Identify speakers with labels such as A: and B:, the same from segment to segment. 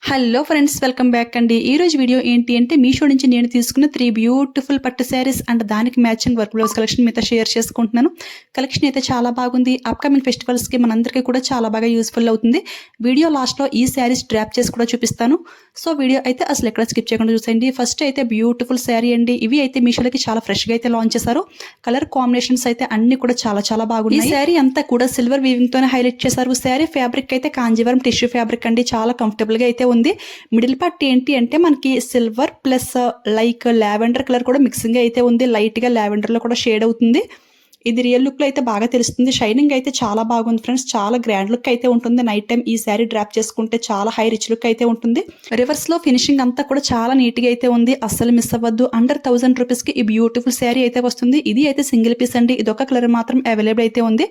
A: Hello friends, welcome back అండి. ఈ రోజు వీడియో ఏంటి అంటే మీషో నుంచి నేను తీసుకున్న 3 బ్యూటిఫుల్ పట్టు శారీస్ అండ్ దానికి మ్యాచింగ్ వర్క్ బ్లౌజ్ కలెక్షన్ మీతో షేర్ చేసుకుంటున్నాను. కలెక్షన్ అయితే చాలా బాగుంది. అప్కమింగ్ ఫెస్టివల్స్కి మనందరికీ కూడా చాలా బాగా యూస్ఫుల్ అవుతుంది. వీడియో లాస్ట్లో ఈ శారీస్ డ్రాప్ చేసి కూడా చూపిస్తాను. సో వీడియో అయితే అసలు ఎక్కడ స్కిప్ చేయకుండా చూసేయండి. ఫస్ట్ అయితే బ్యూటిఫుల్ శారీ అండి. ఇవి అయితే మీషోలోకి చాలా ఫ్రెష్గా అయితే లాంచ్ చేశారు. కలర్ కాంబినేషన్స్ అయితే అన్ని కూడా చాలా బాగున్నాయి. ఈ శారీ అంతా కూడా సిల్వర్ వీవింగ్ తోనే హైలైట్ చేశారు. శారీ ఫ్యాబ్రిక్ అయితే కాంజీవరం టిష్యూ ఫ్యాబ్రిక్ అండి. చాలా కంఫర్టబుల్ గా అయితే ఉంది. మిడిల్ పార్ట్ ఏంటి అంటే మనకి silver plus like lavender colour కూడా మిక్సింగ్ అయితే ఉంది. లైట్ గా లావెండర్ లో కూడా షేడ్ అవుతుంది. ఇది రియల్ లుక్ లో అయితే బాగా తెలుస్తుంది. షైనింగ్ అయితే చాలా బాగుంది ఫ్రెండ్స్. చాలా గ్రాండ్ లుక్ అయితే ఉంటుంది. నైట్ టైం ఈ శారీ డ్రాప్ చేసుకుంటే చాలా హై రిచ్ లుక్ అయితే ఉంటుంది. రివర్స్ లో ఫినిషింగ్ అంతా కూడా చాలా నీట్ గా అయితే ఉంది. అస్సలు మిస్ అవ్వద్దు. అండర్ 1000 రూపీస్ కి ఈ బ్యూటిఫుల్ శారీ అయితే వస్తుంది. ఇది అయితే సింగిల్ పీస్ అండి. ఇదొక కలర్ మాత్రం అవైలబుల్ అయితే ఉంది.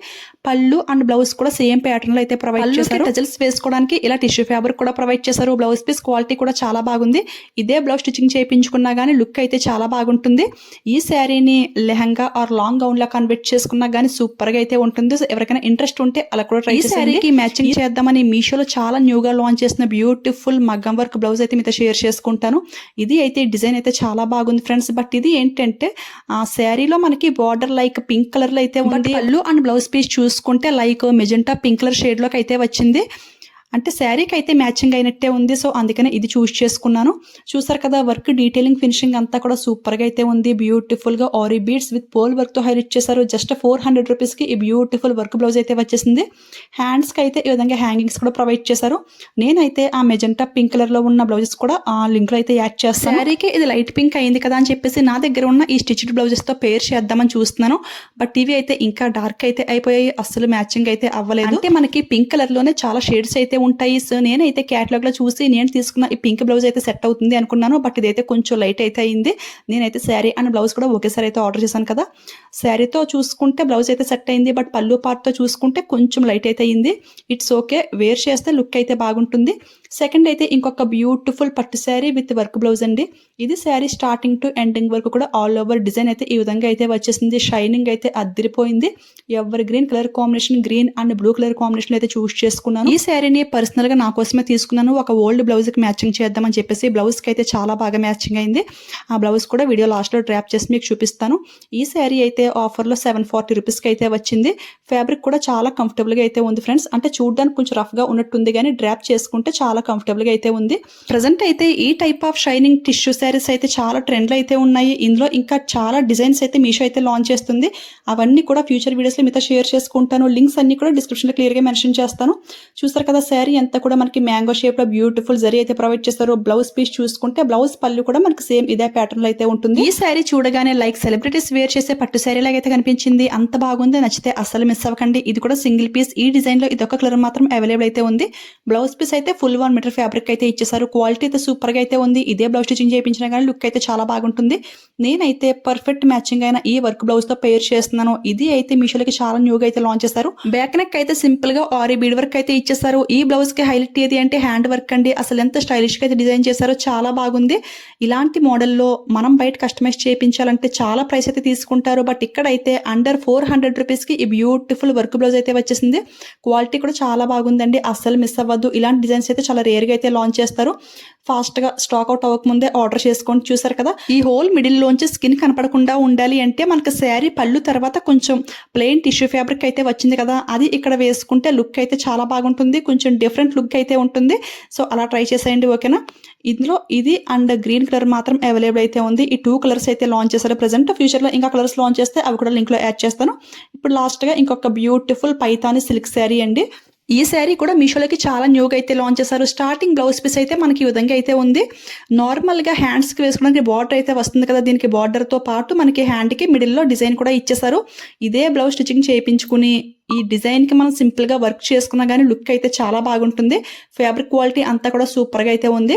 A: పళ్ళు అండ్ బ్లౌజ్ కూడా సేమ్ ప్యాటర్న్ లో అయితే ప్రొవైడ్ చేశారు. టజల్స్ వేసుకోవడానికి ఇలా టిష్యూ ఫ్యాబ్రిక్ కూడా ప్రొవైడ్ చేశారు. బ్లౌజ్ పీస్ క్వాలిటీ కూడా చాలా బాగుంది. ఇదే బ్లౌజ్ స్టిచ్చింగ్ చేయించుకున్నా గానీ లుక్ అయితే చాలా బాగుంటుంది. ఈ శారీని లెహంగా ఆర్ లాంగ్ గౌన్ లా కన్వర్ట్ చేసుకున్నా గానీ సూపర్ గా అయితే ఉంటుంది. ఎవరికైనా ఇంట్రెస్ట్ ఉంటే అలా కూడా ట్రై చేయండి. ఈ శారీకి మ్యాచింగ్ చేద్దామని మీషోలో చాలా న్యూగా లాంచ్ చేసిన బ్యూటిఫుల్ మగ్గం వర్క్ బ్లౌజ్ అయితే మీతో షేర్ చేసుకుంటాను. ఇది అయితే డిజైన్ అయితే చాలా బాగుంది ఫ్రెండ్స్. బట్ ఇది ఏంటంటే ఆ శారీలో మనకి బార్డర్ లైక్ పింక్ కలర్ లో అయితే ఉంది. పళ్ళు అండ్ బ్లౌజ్ పీస్ చూసుకుంటే like magenta pink colour shade లోకి అయితే వచ్చింది. అంటే శారీకి అయితే మ్యాచింగ్ అయినట్టే ఉంది. సో అందుకనే ఇది చూస్ చేసుకున్నాను. చూసారు కదా, వర్క్ డీటెయిలింగ్ ఫినిషింగ్ అంతా కూడా సూపర్ గా అయితే ఉంది. బ్యూటిఫుల్ గా aari beads with pearl work తో హైలైట్ చేశారు. జస్ట్ 400 రూపీస్ కి ఈ బ్యూటిఫుల్ వర్క్ బ్లౌజ్ అయితే వచ్చేసింది. హ్యాండ్స్ కి అయితే ఈ విధంగా హ్యాంగింగ్స్ కూడా ప్రొవైడ్ చేశారు. నేనైతే ఆ మెజెంటా పింక్ కలర్ లో ఉన్న బ్లౌజెస్ కూడా ఆ లింక్ లో అయితే యాడ్ చేస్తాను. శారీకి ఇది లైట్ పింక్ అయింది కదా అని చెప్పేసి నా దగ్గర ఉన్న ఈ స్టిచ్డ్ బ్లౌజెస్ తో పేర్ చేద్దామని చూస్తున్నాను. బట్ ఇవి అయితే ఇంకా డార్క్ అయితే అయిపోయాయి. అస్సలు మ్యాచింగ్ అయితే అవ్వలేదు. అంటే మనకి పింక్ కలర్ లోనే చాలా షేడ్స్ అయితే ఉంటాయి. సో నేనైతే క్యాటలాగ్ లో చూసి నేను తీసుకున్న ఈ పింక్ బ్లౌజ్ అయితే సెట్ అవుతుంది అనుకున్నాను. బట్ ఇదైతే కొంచెం లైట్ అయితే అయింది. నేనైతే శారీ అండ్ బ్లౌజ్ కూడా ఒకేసారి అయితే ఆర్డర్ చేశాను కదా. శారీతో చూసుకుంటే బ్లౌజ్ అయితే సెట్ అయింది. బట్ పళ్ళు పార్ట్ తో చూసుకుంటే కొంచెం లైట్ అయితే అయింది. ఇట్స్ ఓకే, వేర్ చేస్తే లుక్ అయితే బాగుంటుంది. సెకండ్ అయితే ఇంకొక బ్యూటిఫుల్ పట్టు శారీ విత్ వర్క్ బ్లౌజ్ అండి. ఇది శారీ స్టార్టింగ్ టు ఎండింగ్ వరకు కూడా ఆల్ ఓవర్ డిజైన్ అయితే ఈ విధంగా అయితే వచ్చేసింది. షైనింగ్ అయితే అదిరిపోయింది. Ever green colour combination, green and blue colour combination అయితే చూస్ చేసుకున్నాను. ఈ శారీని పర్సనల్ గా నా కోసమే తీసుకున్నాను. ఒక ఓల్డ్ బ్లౌజ్ కి మ్యాచింగ్ చేద్దామని చెప్పేసి బ్లౌజ్ కి అయితే చాలా బాగా మ్యాచింగ్ అయింది. ఆ బ్లౌజ్ కూడా వీడియో లాస్ట్ లో డ్రాప్ చేసి మీకు చూపిస్తాను. ఈ శారీ అయితే ఆఫర్ లో 740 రూపీస్ కి అయితే వచ్చింది. ఫ్యాబ్రిక్ కూడా చాలా కంఫర్టబుల్ గా అయితే ఉంది ఫ్రెండ్స్. అంటే చూడడానికి కొంచెం రఫ్ గా ఉన్నట్టుంది కానీ డ్రాప్ చేసుకుంటే చాలా కంఫర్టబుల్ గా అయితే ఉంది. ప్రెసెంట్ అయితే ఈ type of shining tissue saris అయితే చాలా ట్రెండ్ లో అయితే ఉన్నాయి. ఇందులో ఇంకా చాలా డిజైన్స్ అయితే మీషో అయితే లాంచ్ చేస్తుంది. అవన్నీ కూడా ఫ్యూచర్ వీడియోస్ లో మీతో షేర్ చేసుకుంటాను. లింక్స్ అన్ని కూడా డిస్క్రిప్షన్ లో క్లియర్ గా మెన్షన్ చేస్తాను. చూసారు కదా, శారీ అంతా కూడా మనకి మ్యాంగో షేప్ లో బ్యూటిఫుల్ జరీ అయితే ప్రొవైడ్ చేస్తారు. బ్లౌజ్ పీస్ చూసుకుంటే బ్లౌజ్ పళ్ళు కూడా మనకి సేమ్ ఇదే ప్యాటర్న్ లో అయితే ఉంటుంది. ఈ శారీ చూడగానే లైక్ సెలబ్రిటీస్ వేర్ చేసే పట్టు శారీ లాగా అయితే కనిపించింది. అంత బాగుంది. నచ్చితే అసలు మిస్ అవ్వకండి. ఇది కూడా సింగిల్ పీస్. ఈ డిజైన్ లో ఇదొక కలర్ మాత్రం అవైలబుల్ అయితే ఉంది. బ్లౌజ్ పీస్ అయితే ఫుల్ 1 మీటర్ ఫ్యాబ్రిక్ అయితే ఇచ్చేసారు. క్వాలిటీ అయితే సూపర్ గా అయితే ఉంది. ఇదే బ్లౌజ్ స్టిచింగ్ చేయించినా కానీ లుక్ అయితే చాలా బాగుంటుంది. నేనైతే పర్ఫెక్ట్ మ్యాచింగ్ అయిన ఈ వర్క్ బ్లౌజ్ తో పేర్ చేస్తున్నాను. ఇది అయితే మీషోలకి చాలా న్యూగా అయితే లాంచ్ చేశారు. బ్యాక్ నెక్ అయితే సింపుల్ గా ఆరీ బీడ్ వర్క్ అయితే ఇచ్చేసారు. ఈ బ్లౌజ్ కి హైలైట్ ఏది అంటే హ్యాండ్ వర్క్ అండి. అసలు ఎంత స్టైలిష్ గా అయితే డిజైన్ చేశారో చాలా బాగుంది. ఇలాంటి మోడల్లో మనం బయట కస్టమైజ్ చేయించాలంటే చాలా ప్రైస్ అయితే తీసుకుంటారు. బట్ ఇక్కడైతే అండర్ 400 రూపీస్ కి ఈ బ్యూటిఫుల్ వర్క్ బ్లౌజ్ అయితే వచ్చేసింది. క్వాలిటీ కూడా చాలా బాగుందండి. అస్సలు మిస్ అవ్వద్దు. ఇలాంటి డిజైన్స్ అయితే చాలా రేర్ గా అయితే లాంచ్ చేస్తారు. ఫాస్ట్ గా స్టాక్ అవుట్ అవ్వక ముందే ఆర్డర్ చేసుకోండి. చూసారు కదా, ఈ హోల్ మిడిల్ లోంచి స్కిన్ కనపడకుండా ఉండాలి అంటే మనకి శారీ పళ్ళు తర్వాత కొంచెం ప్లెయిన్ టిష్యూ ఫ్యాబ్రిక్ అయితే వచ్చింది కదా, అది ఇక్కడ వేసుకుంటే లుక్ అయితే చాలా బాగుంటుంది. కొంచెం డిఫరెంట్ లుక్ అయితే ఉంటుంది. సో అలా ట్రై చేసేయండి, ఓకేనా. ఇందులో ఇది అండ్ గ్రీన్ కలర్ మాత్రం అవైలబుల్ అయితే ఉంది. ఈ 2 కలర్స్ అయితే లాంచ్ చేశారు. ప్రెసెంట్ ఫ్యూచర్ లో ఇంకా కలర్స్ లాంచ్ చేస్తే అవి కూడా లింక్ లో యాడ్ చేస్తాను. ఇప్పుడు లాస్ట్ గా ఇంకొక బ్యూటిఫుల్ పైతాని సిల్క్ శారీ అండి. ఈ శారీ కూడా మీషోలోకి చాలా న్యూగా అయితే లాంచ్ చేశారు. స్టార్టింగ్ బ్లౌజ్ పీస్ అయితే మనకి ఈ విధంగా అయితే ఉంది. నార్మల్ గా హ్యాండ్స్ కి వేసుకోవడానికి బార్డర్ అయితే వస్తుంది కదా, దీనికి బార్డర్ తో పాటు మనకి హ్యాండ్ కి మిడిల్ లో డిజైన్ కూడా ఇచ్చేసారు. ఇదే బ్లౌజ్ స్టిచ్చింగ్ చేయించుకుని ఈ డిజైన్ కి మనం సింపుల్ గా వర్క్ చేసుకున్నా గానీ లుక్ అయితే చాలా బాగుంటుంది. ఫ్యాబ్రిక్ క్వాలిటీ అంతా కూడా సూపర్ గా అయితే ఉంది.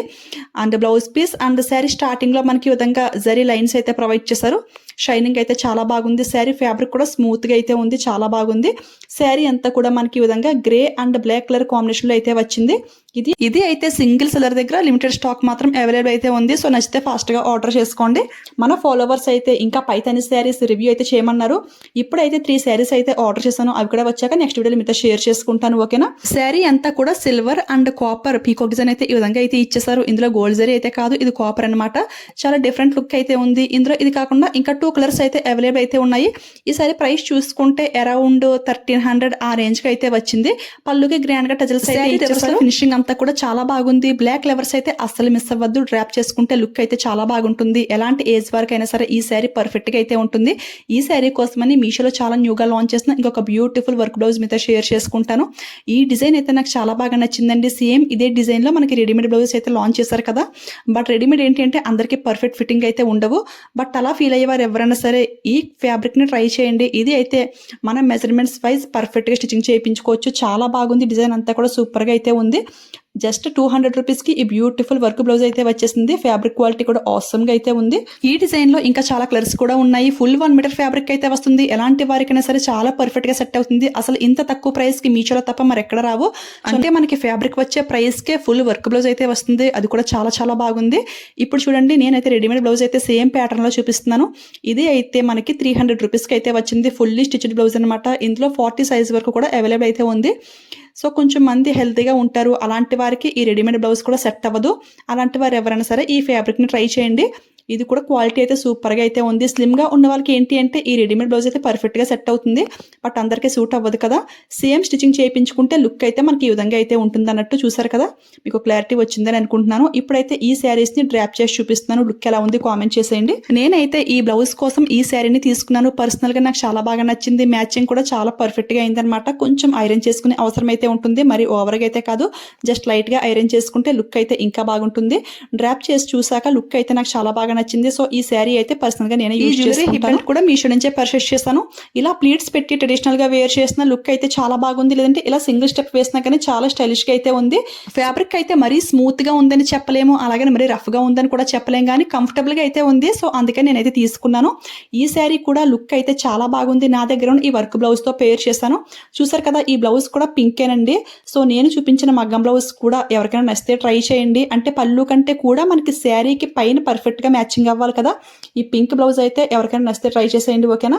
A: And blouse piece and sari starting లో మనకి ఈ విధంగా జరీ లైన్స్ అయితే ప్రొవైడ్ చేశారు. షైనింగ్ అయితే చాలా బాగుంది. శారీ ఫ్యాబ్రిక్ కూడా స్మూత్ గా అయితే ఉంది. చాలా బాగుంది. శారీ అంతా కూడా మనకి ఈ విధంగా grey and black colour combination లో అయితే వచ్చింది. ఇది అయితే సింగిల్ సెల్లర్ దగ్గర లిమిటెడ్ స్టాక్ మాత్రం అవైలబుల్ అయితే ఉంది. సో నచ్చితే ఫాస్ట్గా ఆర్డర్ చేసుకోండి. మన ఫాలోవర్స్ అయితే ఇంకా పైతాని శారీస్ రివ్యూ అయితే చేయమన్నారు. ఇప్పుడైతే 3 శారీస్ అయితే ఆర్డర్ చేశాను. అవి కూడా వచ్చాక నెక్స్ట్ వీడియోలో మీతో షేర్ చేసుకుంటాను. ఓకేనా. శారీ అంతా కూడా silver and copper peacock design అయితే ఈ విధంగా అయితే ఇచ్చేసారు. ఇందులో గోల్డ్ జరీ అయితే కాదు, ఇది కాపర్ అనమాట. చాలా డిఫరెంట్ లుక్ అయితే ఉంది. ఇందులో ఇది కాకుండా ఇంకా 2 కలర్స్ అయితే అవైలబుల్ అయితే ఉన్నాయి. ఈ సారీ ప్రైస్ చూసుకుంటే అరౌండ్ 1300 ఆ రేంజ్ కి అయితే వచ్చింది. పళ్ళుకి గ్రాండ్ గా టజల్స్ అయితే ఇచ్చేసారు. ఫినిషింగ్ అంతా కూడా చాలా బాగుంది. బ్లాక్ లెవర్స్ అయితే అస్సలు మిస్ అవ్వద్దు. డ్రాప్ చేసుకుంటే లుక్ అయితే చాలా బాగుంటుంది. ఎలాంటి ఏజ్ వరకు అయినా సరే ఈ శారీ పర్ఫెక్ట్ గా అయితే ఉంటుంది. ఈ శారీ కోసమని మీషోలో చాలా న్యూగా లాంచ్ చేసిన ఇంకొక బ్యూటిఫుల్ వర్క్ బ్లౌజ్ మీతో షేర్ చేసుకుంటాను. ఈ డిజైన్ అయితే నాకు చాలా బాగా నచ్చిందండి. సేమ్ ఇదే డిజైన్ లో మనకి రెడీమేడ్ బ్లౌజెస్ అయితే లాంచ్ చేశారు కదా. బట్ రెడీమేడ్ ఏంటి అంటే అందరికీ పర్ఫెక్ట్ ఫిట్టింగ్ అయితే ఉండవు. బట్ అలా ఫీల్ అయ్యేవారు ఎవరైనా సరే ఈ ఫ్యాబ్రిక్ ని ట్రై చేయండి. ఇది అయితే మన మెజర్మెంట్స్ వైజ్ పర్ఫెక్ట్ గా స్టిచ్చింగ్ చేయించుకోవచ్చు. చాలా బాగుంది. డిజైన్ అంతా కూడా సూపర్ గా అయితే ఉంది. జస్ట్ 200 రూపీస్కి ఈ బ్యూటిఫుల్ వర్క్ బ్లౌజ్ అయితే వచ్చేసింది. ఫ్యాబ్రిక్ క్వాలిటీ కూడా ఆసమ్ గా అయితే ఉంది. ఈ డిజైన్ లో ఇంకా చాలా కలర్స్ కూడా ఉన్నాయి. ఫుల్ 1 మీటర్ ఫ్యాబ్రిక్ అయితే వస్తుంది. ఎలాంటి వారికైనా సరే చాలా పర్ఫెక్ట్ గా సెట్ అవుతుంది. అసలు ఇంత తక్కువ ప్రైస్ కి మీషోలో తప్ప మరి ఎక్కడ రావు. అంటే మనకి ఫ్యాబ్రిక్ వచ్చే ప్రైస్ కే ఫుల్ వర్క్ బ్లౌజ్ అయితే వస్తుంది. అది కూడా చాలా చాలా బాగుంది. ఇప్పుడు చూడండి, నేనైతే రెడీమేడ్ బ్లౌజ్ అయితే సేమ్ ప్యాటర్న్ లో చూపిస్తున్నాను. ఇది అయితే మనకి 300 రూపీస్కి అయితే వచ్చింది. ఫుల్లీ స్టిచ్డ్ బ్లౌజ్ అనమాట. ఇందులో 40 సైజ్ వరకు కూడా అవైలబుల్ అయితే ఉంది. సో కొంచెం మంది హెల్తీగా ఉంటారు. అలాంటి వారికి ఈ రెడీమేడ్ బ్లౌజ్ కూడా సెట్ అవ్వదు. అలాంటి వారు ఎవరైనా సరే ఈ ఫ్యాబ్రిక్ని ట్రై చేయండి. ఇది కూడా క్వాలిటీ అయితే సూపర్గా అయితే ఉంది. స్లిమ్గా ఉన్న వాళ్ళకి ఏంటి అంటే ఈ రెడీమేడ్ బ్లౌజ్ అయితే పర్ఫెక్ట్గా సెట్ అవుతుంది. బట్ అందరికీ సూట్ అవ్వదు కదా. సేమ్ స్టిచ్చింగ్ చేయించుకుంటే లుక్ అయితే మనకి ఈ విధంగా అయితే ఉంటుంది అన్నట్టు. చూసారు కదా, మీకు క్లారిటీ వచ్చిందని అనుకుంటున్నాను. ఇప్పుడైతే ఈ శారీస్ని డ్రాప్ చేసి చూపిస్తున్నాను. లుక్ ఎలా ఉంది కామెంట్ చేసేయండి. నేనైతే ఈ బ్లౌజ్ కోసం ఈ శారీని తీసుకున్నాను. పర్సనల్గా నాకు చాలా బాగా నచ్చింది. మ్యాచింగ్ కూడా చాలా పర్ఫెక్ట్గా అయిందనమాట. కొంచెం ఐరన్ చేసుకునే అవసరం అయితే ఉంటుంది. మరి ఓవర్గా అయితే కాదు, జస్ట్ లైట్గా ఐరన్ చేసుకుంటే లుక్ అయితే ఇంకా బాగుంటుంది. డ్రాప్ చేసి చూసాక లుక్ అయితే నాకు చాలా బాగా నచ్చింది. సో ఈ శారీ అయితే పర్సనల్ గా నేను యూజ్ చేసుకుంటాను. కూడా మీషో నుంచే పర్చేస్ చేశాను. ఇలా ప్లీట్స్ పెట్టి ట్రెడిషనల్ గా వేర్ చేసిన లుక్ అయితే చాలా బాగుంది. లేదంటే ఇలా సింగిల్ స్టెప్ వేసినా కానీ చాలా స్టైలిష్ గా అయితే ఉంది. ఫ్యాబ్రిక్ అయితే మరీ స్మూత్ గా ఉందని చెప్పలేము, అలాగే మరీ రఫ్ గా ఉందని కూడా చెప్పలేము, కానీ కంఫర్టబుల్ గా అయితే ఉంది. సో అందుకని నేనైతే తీసుకున్నాను. ఈ శారీ కూడా లుక్ అయితే చాలా బాగుంది. నా దగ్గర ఈ వర్క్ బ్లౌజ్ తో పేర్ చేశాను. చూసారు కదా, ఈ బ్లౌజ్ కూడా పింకేనండి. సో నేను చూపించిన మగ్గం బ్లౌజ్ కూడా ఎవరికైనా నచ్చితే ట్రై చేయండి. అంటే పళ్ళు కంటే కూడా మనకి శారీకి పైన పర్ఫెక్ట్ గా మ్యాచింగ్ అవ్వాలి కదా. ఈ పింక్ బ్లౌజ్ అయితే ఎవరికైనా నచ్చితే ట్రై చేసేయండి. ఓకేనా.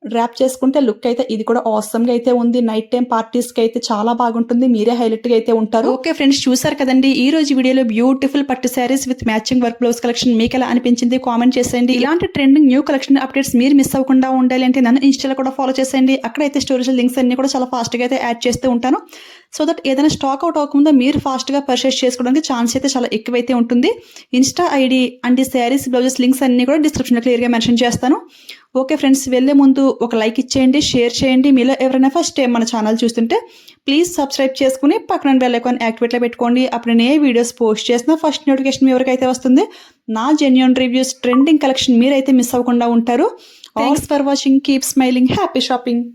A: డ్రాప్ చేసుకుంటే లుక్ అయితే ఇది కూడా ఆసమ్ గా అయితే ఉంది. నైట్ టైం పార్టీస్ కి అయితే చాలా బాగుంటుంది. మీరే హైలైట్ గా అయితే ఉంటారు. ఓకే ఫ్రెండ్స్, చూసారు కదండి ఈ రోజు వీడియోలో బ్యూటిఫుల్ పట్టు saris with matching work blouse collection. మీకు ఎలా అనిపించింది కామెంట్ చేసేయండి. ఇలాంటి ట్రెండింగ్ న్యూ కలెక్షన్ అప్డేట్స్ మీరు మిస్ అవ్వకుండా ఉండాలి అంటే నన్ను ఇన్స్టాలో కూడా ఫాలో చేసేయండి. అక్కడైతే స్టోరేజ్ లింక్స్ అన్ని కూడా చాలా ఫాస్ట్ గా అయితే యాడ్ చేస్తూ ఉంటాను. సో దట్ ఏదైనా స్టాక్ అవుట్ అవ్వకుండా మీరు ఫాస్ట్ గా పర్చేస్ చేసుకోవడానికి ఛాన్స్ అయితే చాలా ఎక్కువైతే ఉంటుంది. ఇన్స్టా ఐడి అండ్ ఈ శారీస్ బ్లౌజెస్ లింక్స్ అన్ని కూడా డిస్క్రిప్షన్ లో క్లియర్ గా మెన్షన్ చేస్తాను. ఓకే ఫ్రెండ్స్, వెళ్ళే ముందు ఒక లైక్ ఇచ్చేయండి, షేర్ చేయండి. మీలో ఎవరైనా ఫస్ట్ టైం మన ఛానల్ చూస్తుంటే ప్లీజ్ సబ్స్క్రైబ్ చేసుకుని పక్కన బెల్ ఐకాన్ యాక్టివేట్లో పెట్టుకోండి. అప్పుడు నేను ఏ వీడియోస్ పోస్ట్ చేసినా ఫస్ట్ నోటిఫికేషన్ మీ ఎవరికైతే వస్తుంది. నా జెన్యూన్ రివ్యూస్, ట్రెండింగ్ కలెక్షన్ మీరైతే మిస్ అవ్వకుండా ఉంటారు. Thanks for watching. Keep smiling. Happy shopping.